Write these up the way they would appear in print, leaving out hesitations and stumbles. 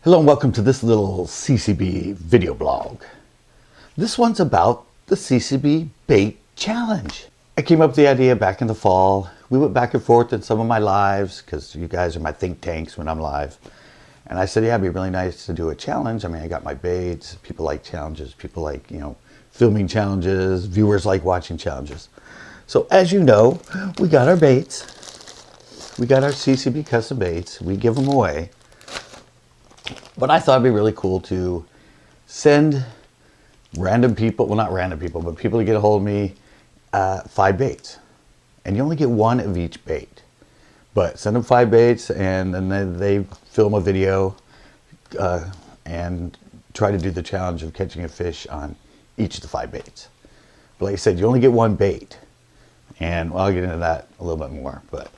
Hello and welcome to this little CCB video blog. This one's about the CCB Bait Challenge. I came up with the idea back in the fall. We went back and forth in some of my lives because you guys are my think tanks when I'm live. And I said, yeah, it'd be really nice to do a challenge. I mean, I got my baits. People like challenges. People like, filming challenges. Viewers like watching challenges. So as you know, we got our baits. We got our CCB custom baits. We give them away. But I thought it'd be really cool to send random people, well not random people, but people to get a hold of me, 5 baits. And you only get one of each bait. But send them 5 baits and then they film a video and try to do the challenge of catching a fish on each of the 5 baits. But like I said, you only get one bait. And well, I'll get into that a little bit more. But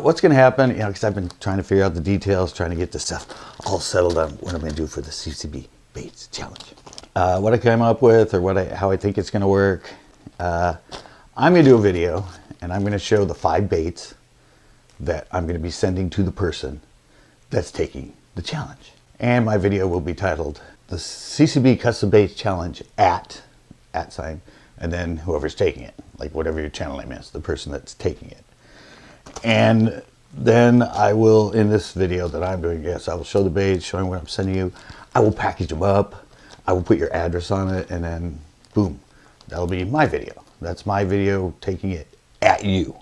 what's going to happen, because I've been trying to figure out the details, trying to get this stuff all settled on what I'm going to do for the CCB Baits Challenge. What I came up with, or how I think it's going to work, I'm going to do a video, and I'm going to show the 5 baits that I'm going to be sending to the person that's taking the challenge. And my video will be titled, the CCB Custom Baits Challenge @ sign, and then whoever's taking it, like whatever your channel name is, the person that's taking it. And then I will, in this video that I'm doing, yes, I will show the baits, showing what I'm sending you. I will package them up. I will put your address on it, and then boom, that'll be my video. That's my video taking it at you,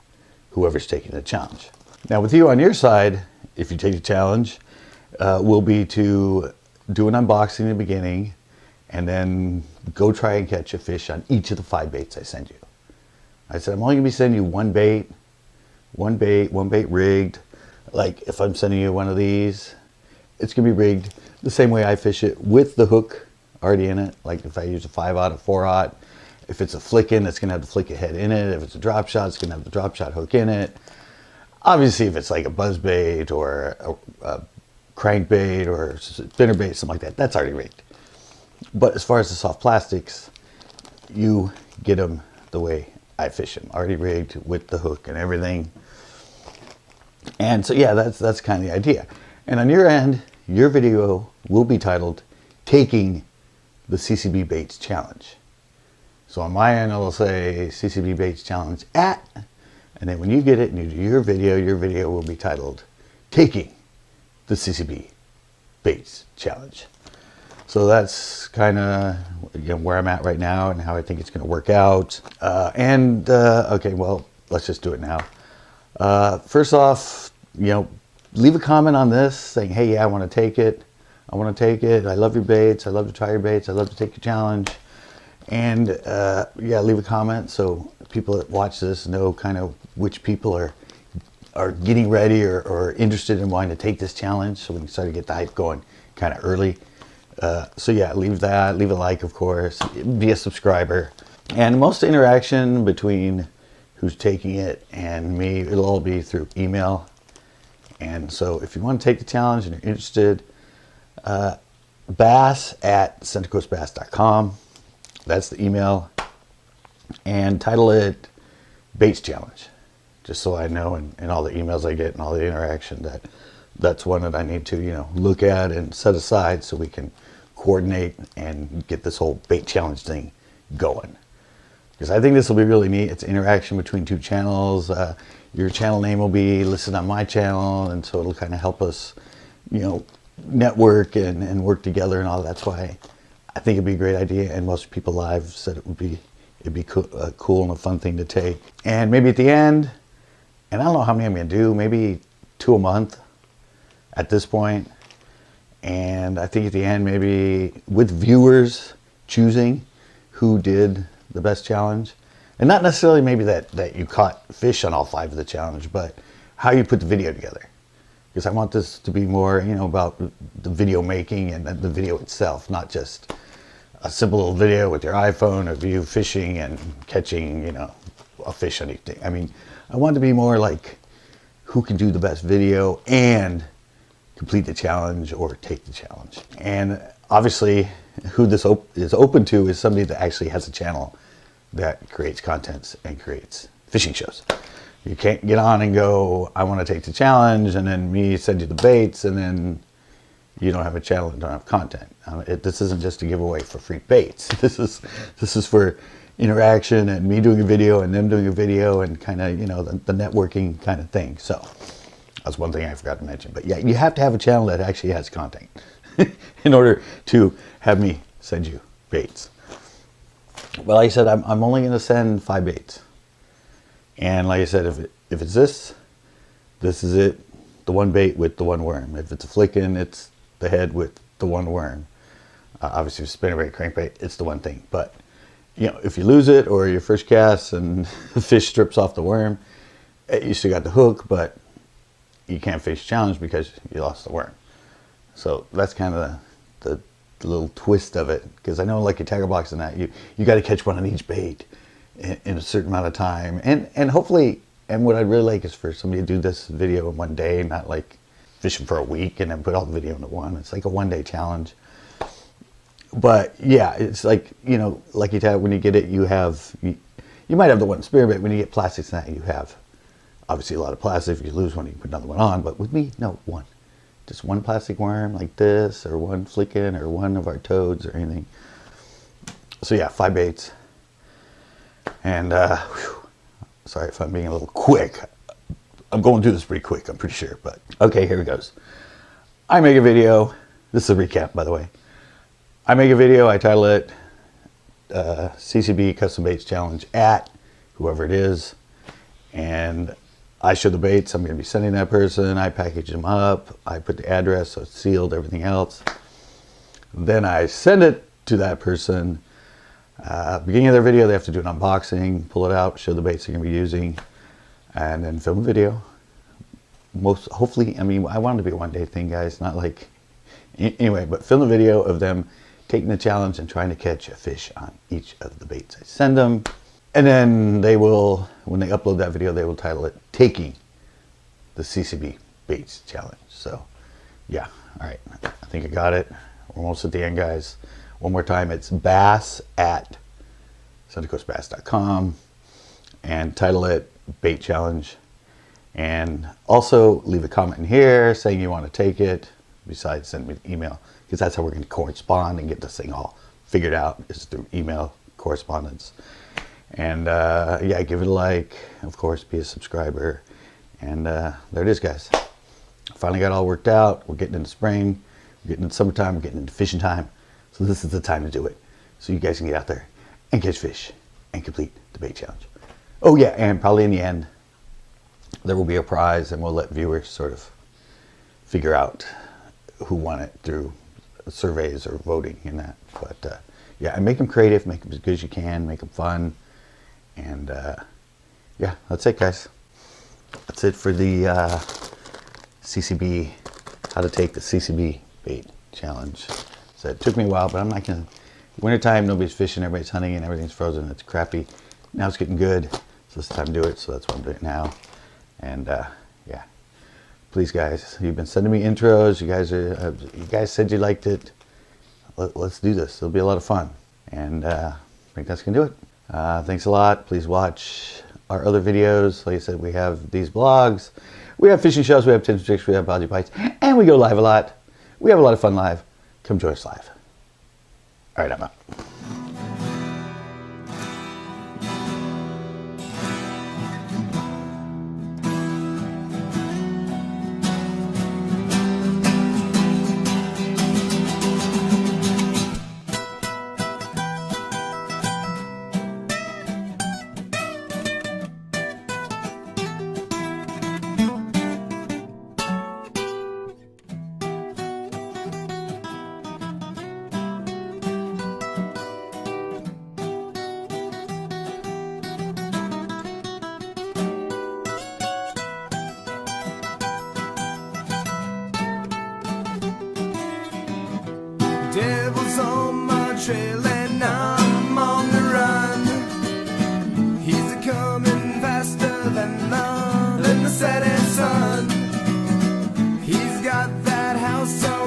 whoever's taking the challenge. Now with you on your side, if you take the challenge, will be to do an unboxing in the beginning, and then go try and catch a fish on each of the 5 baits I send you. I said I'm only gonna be sending you one bait rigged. Like if I'm sending you one of these, it's gonna be rigged the same way I fish it, with the hook already in it. Like if I use a 5/0, a 4/0, if it's a flickin', it's gonna have the flick head in it. If it's a drop shot, it's gonna have the drop shot hook in it. Obviously, if it's like a buzz bait or a crankbait or spinner bait, something like that, that's already rigged. But as far as the soft plastics, you get them the way I fish them, already rigged with the hook and everything. And so yeah, that's kind of the idea. And on your end, your video will be titled Taking the CCB Baits Challenge. So on my end, it'll say CCB Baits Challenge @ and then when you get it and you do your video will be titled Taking the CCB Baits Challenge. So that's kind of where I'm at right now and how I think it's going to work out. Okay, well, let's just do it now. First off, leave a comment on this saying, hey, yeah, I want to take it. I want to take it. I love your baits. I love to try your baits. I love to take your challenge. And yeah, leave a comment so people that watch this know kind of which people are getting ready or interested in wanting to take this challenge, so we can start to get the hype going kind of early. So yeah, leave that, leave a like, of course, be a subscriber. And most interaction between who's taking it and me, it'll all be through email. And so if you want to take the challenge and you're interested, bass@centercoastbass.com. That's the email. And title it Baits Challenge. Just so I know in all the emails I get and all the interaction that's one that I need to, look at and set aside so we can coordinate and get this whole bait challenge thing going. Because I think this will be really neat. It's interaction between 2 channels. Your channel name will be listed on my channel, and so it'll kind of help us, network and work together and all. That's why I think it'd be a great idea, and most people live said it'd be cool and a fun thing to take. And maybe at the end, and I don't know how many I'm going to do, maybe 2 a month at this point. And I think at the end, maybe with viewers choosing who did the best challenge. And not necessarily maybe that you caught fish on all 5 of the challenge, but how you put the video together. Because I want this to be more, about the video making and the video itself, not just a simple little video with your iPhone of you fishing and catching, a fish on each thing. I mean, I want it to be more like who can do the best video and complete the challenge or take the challenge. And obviously who this is open to is somebody that actually has a channel that creates contents and creates fishing shows. You can't get on and go, I want to take the challenge, and then me send you the baits, and then you don't have a channel and don't have content. This isn't just a giveaway for free baits. This is for interaction and me doing a video and them doing a video and kind of, you know, the networking kind of thing. So that's one thing I forgot to mention. But yeah, you have to have a channel that actually has content in order to have me send you baits. Well, like I said, I'm only going to send 5 baits. And like I said, if it's this is it, the one bait with the one worm. If it's a flickin', it's the head with the one worm. Obviously, if it's spinnerbait, crankbait, it's the one thing. But you know, if you lose it or your first cast and the fish strips off the worm, you still got the hook, but you can't fish challenge because you lost the worm. So that's kind of the little twist of it. Because I know, like your tackle box and that, you got to catch one on each bait in a certain amount of time. And hopefully, and what I'd really like is for somebody to do this video in one day, not like fishing for a week and then put all the video into one. It's like a one-day challenge. But yeah, it's like, you know, like you tell, when you get it, you might have the one spinnerbait. When you get plastics and that, you have obviously a lot of plastic. If you lose one, you can put another one on. But with me, no, one. Just one plastic worm like this, or one flickin', or one of our toads or anything. So yeah, 5 baits. And sorry if I'm being a little quick. I'm going through this pretty quick, I'm pretty sure. But okay, here it goes. I make a video. This is a recap, by the way. I make a video, I title it CCB Custom Baits Challenge at whoever it is. And I show the baits I'm going to be sending that person. I package them up. I put the address, so it's sealed, everything else. Then I send it to that person. Beginning of their video, they have to do an unboxing, pull it out, show the baits they're going to be using, and then film a video. Hopefully, I mean, I want it to be a one-day thing, guys, not like... Anyway, but film a video of them taking the challenge and trying to catch a fish on each of the baits I send them. And then they will, when they upload that video, they will title it Taking the CCB Baits Challenge. So, yeah, all right, I think I got it. We're almost at the end, guys. One more time, it's bass at centercoastbass.com, and title it Bait Challenge. And also leave a comment in here saying you want to take it, besides send me an email, because that's how we're going to correspond and get this thing all figured out, is through email correspondence. And yeah, give it a like, of course, be a subscriber. And there it is, guys. Finally got it all worked out. We're getting into spring, we're getting into summertime, we're getting into fishing time. So this is the time to do it. So you guys can get out there and catch fish and complete the bait challenge. Oh yeah, and probably in the end, there will be a prize, and we'll let viewers sort of figure out who won it through surveys or voting in that. But yeah, and make them creative, make them as good as you can, make them fun. And yeah, that's it, guys. That's it for the CCB, how to take the CCB bait challenge. So it took me a while, but I'm not gonna, wintertime, nobody's fishing, everybody's hunting, and everything's frozen, it's crappy. Now it's getting good, so it's time to do it, so that's what I'm doing now. And yeah, please, guys, you've been sending me intros, you guys said you liked it. Let's do this, it'll be a lot of fun. And I think that's gonna do it. Thanks a lot. Please watch our other videos. Like I said, we have these blogs, we have fishing shows, we have tips and tricks, we have Body Bites, and we go live a lot. We have a lot of fun live. Come join us live. All right, I'm out. Devil's on my trail and I'm on the run. He's a-coming faster than the setting sun. He's got that house on